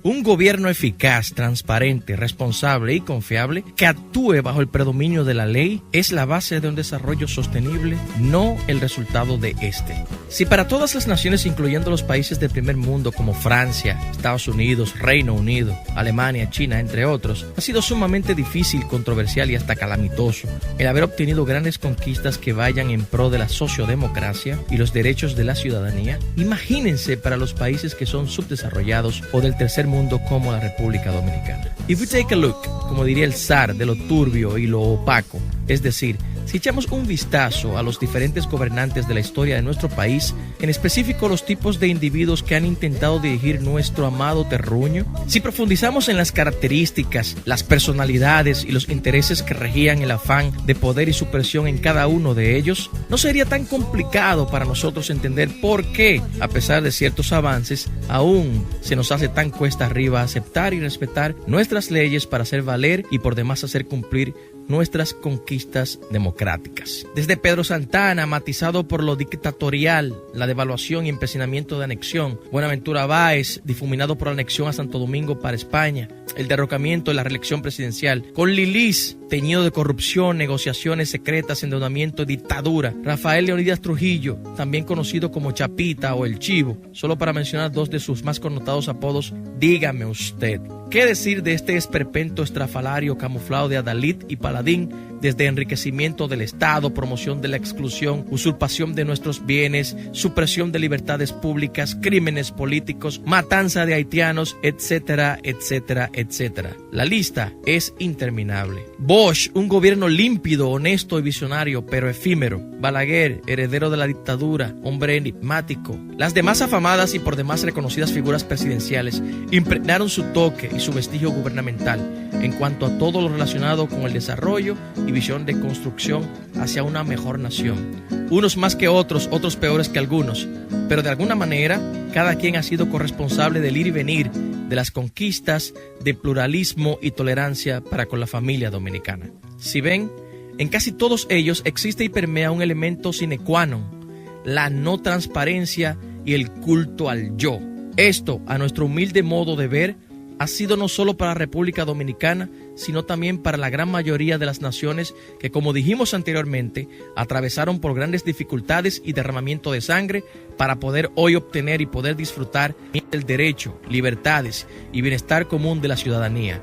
Un gobierno eficaz, transparente, responsable y confiable que actúe bajo el predominio de la ley es la base de un desarrollo sostenible, no el resultado de este. Si para todas las naciones, incluyendo los países del primer mundo como Francia, Estados Unidos, Reino Unido, Alemania, China, entre otros, ha sido sumamente difícil, controversial y hasta calamitoso el haber obtenido grandes conquistas que vayan en pro de la sociodemocracia y los derechos de la ciudadanía, imagínense para los países que son subdesarrollados o del tercer mundo como la República Dominicana. If we take a look, como diría el zar, de lo turbio y lo opaco, es decir, si echamos un vistazo a los diferentes gobernantes de la historia de nuestro país, en específico los tipos de individuos que han intentado dirigir nuestro amado terruño, si profundizamos en las características, las personalidades y los intereses que regían el afán de poder y supresión en cada uno de ellos, no sería tan complicado para nosotros entender por qué, a pesar de ciertos avances, aún se nos hace tan cuesta arriba aceptar y respetar nuestras leyes para hacer valer y por demás hacer cumplir nuestras conquistas democráticas. Desde Pedro Santana, matizado por lo dictatorial, la devaluación y empecinamiento de anexión, Buenaventura Báez, difuminado por la anexión a Santo Domingo para España, el derrocamiento de la reelección presidencial, con Lilis, teñido de corrupción, negociaciones secretas, endeudamiento y dictadura, Rafael Leonidas Trujillo, también conocido como Chapita o El Chivo, solo para mencionar dos de sus más connotados apodos, dígame usted. ¿Qué decir de este esperpento estrafalario camuflado de adalid y paladín, desde enriquecimiento del Estado, promoción de la exclusión, usurpación de nuestros bienes, supresión de libertades públicas, crímenes políticos, matanza de haitianos, etcétera, etcétera, etcétera? La lista es interminable. Bosch, un gobierno límpido, honesto y visionario, pero efímero. Balaguer, heredero de la dictadura, hombre enigmático. Las demás afamadas y por demás reconocidas figuras presidenciales impregnaron su toque y su vestigio gubernamental en cuanto a todo lo relacionado con el desarrollo y visión de construcción hacia una mejor nación. Unos más que otros, otros peores que algunos, pero de alguna manera cada quien ha sido corresponsable del ir y venir de las conquistas de pluralismo y tolerancia para con la familia dominicana. Si ven, en casi todos ellos existe y permea un elemento sine qua non, la no transparencia y el culto al yo. Esto, a nuestro humilde modo de ver, ha sido no solo para la República Dominicana, sino también para la gran mayoría de las naciones que, como dijimos anteriormente, atravesaron por grandes dificultades y derramamiento de sangre para poder hoy obtener y poder disfrutar el derecho, libertades y bienestar común de la ciudadanía.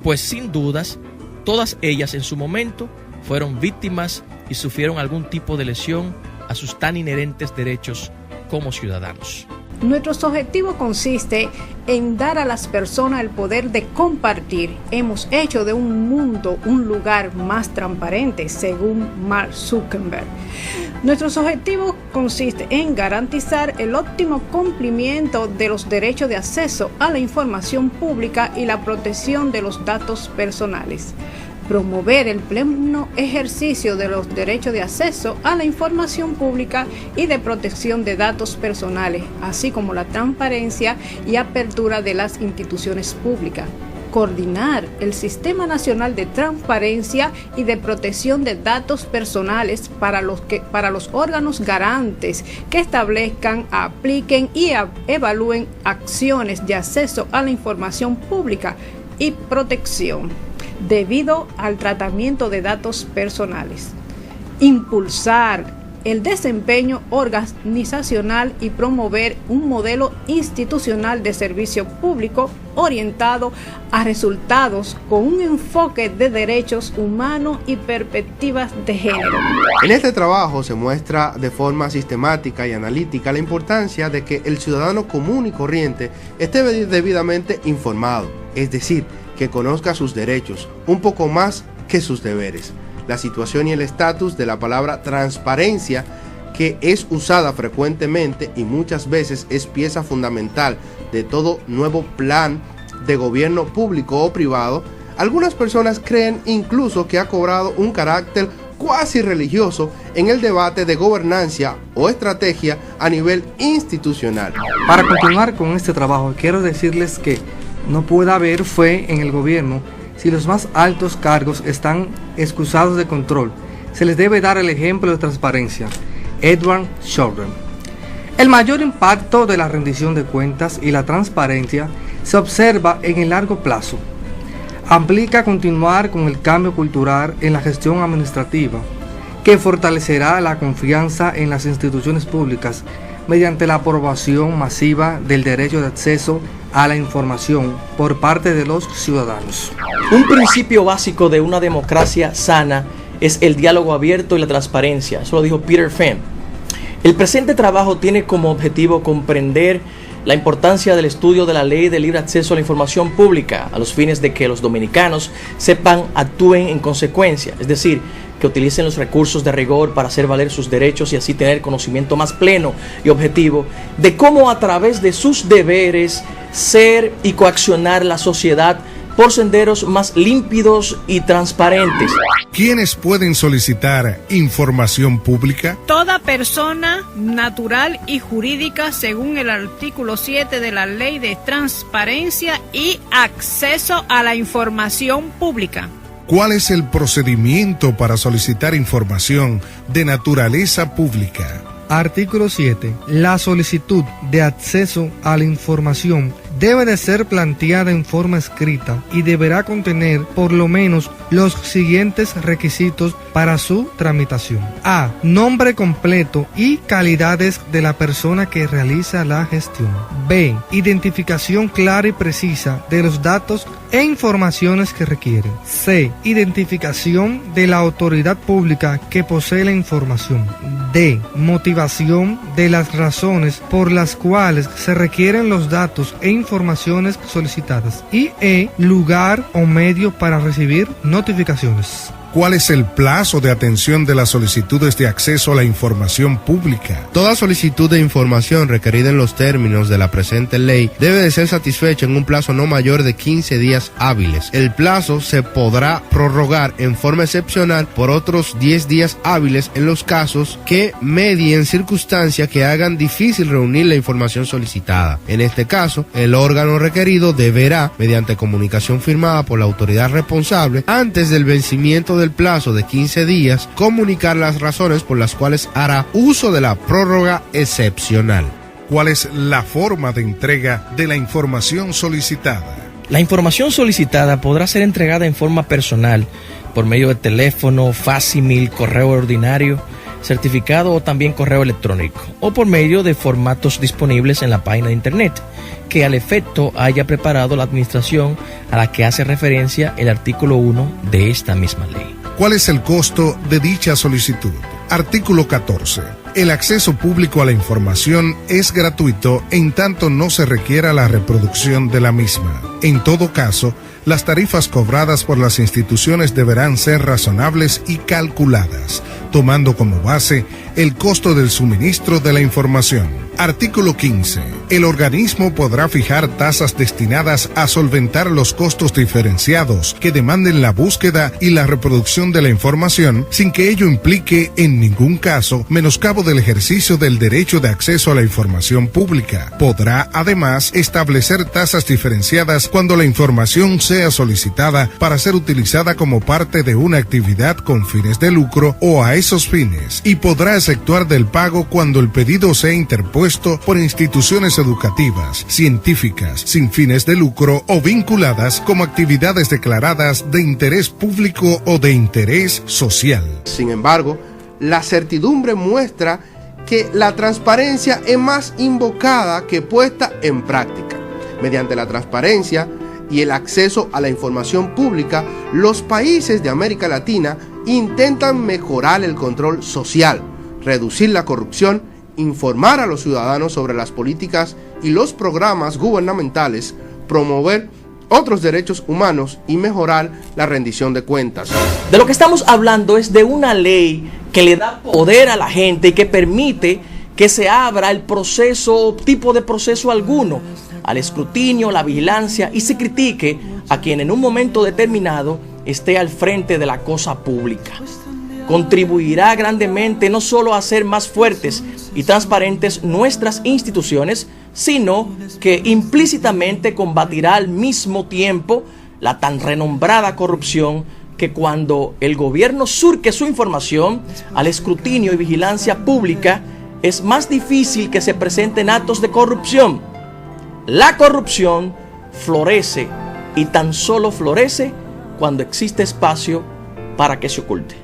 Pues sin dudas, todas ellas en su momento fueron víctimas y sufrieron algún tipo de lesión a sus tan inherentes derechos como ciudadanos. Nuestro objetivo consiste en dar a las personas el poder de compartir. Hemos hecho de un mundo un lugar más transparente, según Mark Zuckerberg. Nuestro objetivo consiste en garantizar el óptimo cumplimiento de los derechos de acceso a la información pública y la protección de los datos personales. Promover el pleno ejercicio de los derechos de acceso a la información pública y de protección de datos personales, así como la transparencia y apertura de las instituciones públicas. Coordinar el Sistema Nacional de Transparencia y de Protección de Datos Personales para los órganos garantes que establezcan, apliquen y evalúen acciones de acceso a la información pública y protección debido al tratamiento de datos personales. Impulsar el desempeño organizacional y promover un modelo institucional de servicio público orientado a resultados con un enfoque de derechos humanos y perspectivas de género. En este trabajo se muestra de forma sistemática y analítica la importancia de que el ciudadano común y corriente esté debidamente informado, es decir, que conozca sus derechos un poco más que sus deberes. La situación y el estatus de la palabra transparencia, que es usada frecuentemente y muchas veces es pieza fundamental de todo nuevo plan de gobierno público o privado, algunas personas creen incluso que ha cobrado un carácter cuasi religioso en el debate de gobernanza o estrategia a nivel institucional. Para continuar con este trabajo, quiero decirles que no puede haber fe en el gobierno si los más altos cargos están excusados de control. Se les debe dar el ejemplo de transparencia. Edward Snowden. El mayor impacto de la rendición de cuentas y la transparencia se observa en el largo plazo. Aplica continuar con el cambio cultural en la gestión administrativa, que fortalecerá la confianza en las instituciones públicas mediante la aprobación masiva del derecho de acceso a la información por parte de los ciudadanos. Un principio básico de una democracia sana es el diálogo abierto y la transparencia. Eso lo dijo Peter Pham. El presente trabajo tiene como objetivo comprender la importancia del estudio de la ley de libre acceso a la información pública a los fines de que los dominicanos actúen en consecuencia, es decir, que utilicen los recursos de rigor para hacer valer sus derechos y así tener conocimiento más pleno y objetivo de cómo a través de sus deberes ser y coaccionar la sociedad por senderos más límpidos y transparentes. ¿Quiénes pueden solicitar información pública? Toda persona natural y jurídica según el artículo 7 de la Ley de Transparencia y Acceso a la Información Pública. ¿Cuál es el procedimiento para solicitar información de naturaleza pública? Artículo 7. La solicitud de acceso a la información debe de ser planteada en forma escrita y deberá contener por lo menos los siguientes requisitos para su tramitación. A. Nombre completo y calidades de la persona que realiza la gestión. B. Identificación clara y precisa de los datos e informaciones que requiere. C. Identificación de la autoridad pública que posee la información. D. Motivación de las razones por las cuales se requieren los datos e informaciones solicitadas. Y E. Lugar o medio para recibir notificaciones. ¿Cuál es el plazo de atención de las solicitudes de acceso a la información pública? Toda solicitud de información requerida en los términos de la presente ley debe de ser satisfecha en un plazo no mayor de 15 días hábiles. El plazo se podrá prorrogar en forma excepcional por otros 10 días hábiles en los casos que medien circunstancias que hagan difícil reunir la información solicitada. En este caso, el órgano requerido deberá, mediante comunicación firmada por la autoridad responsable, antes del vencimiento del plazo de 15 días, comunicar las razones por las cuales hará uso de la prórroga excepcional. ¿Cuál es la forma de entrega de la información solicitada? La información solicitada podrá ser entregada en forma personal, por medio de teléfono, facsimil, correo ordinario, certificado o también correo electrónico, o por medio de formatos disponibles en la página de internet, que al efecto haya preparado la administración a la que hace referencia el artículo 1 de esta misma ley. ¿Cuál es el costo de dicha solicitud? Artículo 14. El acceso público a la información es gratuito en tanto no se requiera la reproducción de la misma. En todo caso, las tarifas cobradas por las instituciones deberán ser razonables y calculadas, tomando como base el costo del suministro de la información. Artículo 15. El organismo podrá fijar tasas destinadas a solventar los costos diferenciados que demanden la búsqueda y la reproducción de la información sin que ello implique en ningún caso menoscabo del ejercicio del derecho de acceso a la información pública. Podrá además establecer tasas diferenciadas cuando la información sea solicitada para ser utilizada como parte de una actividad con fines de lucro o a esos fines, y podrá efectuar del pago cuando el pedido sea interpuesto por instituciones educativas, científicas, sin fines de lucro o vinculadas como actividades declaradas de interés público o de interés social. Sin embargo, la certidumbre muestra que la transparencia es más invocada que puesta en práctica. Mediante la transparencia y el acceso a la información pública, los países de América Latina intentan mejorar el control social, reducir la corrupción, informar a los ciudadanos sobre las políticas y los programas gubernamentales, promover otros derechos humanos y mejorar la rendición de cuentas. De lo que estamos hablando es de una ley que le da poder a la gente y que permite que se abra el proceso, tipo de proceso alguno, al escrutinio, la vigilancia, y se critique a quien en un momento determinado esté al frente de la cosa pública. Contribuirá grandemente no solo a hacer más fuertes y transparentes nuestras instituciones, sino que implícitamente combatirá al mismo tiempo la tan renombrada corrupción, que cuando el gobierno surque su información al escrutinio y vigilancia pública, es más difícil que se presenten actos de corrupción. La corrupción florece y tan solo florece cuando existe espacio para que se oculte.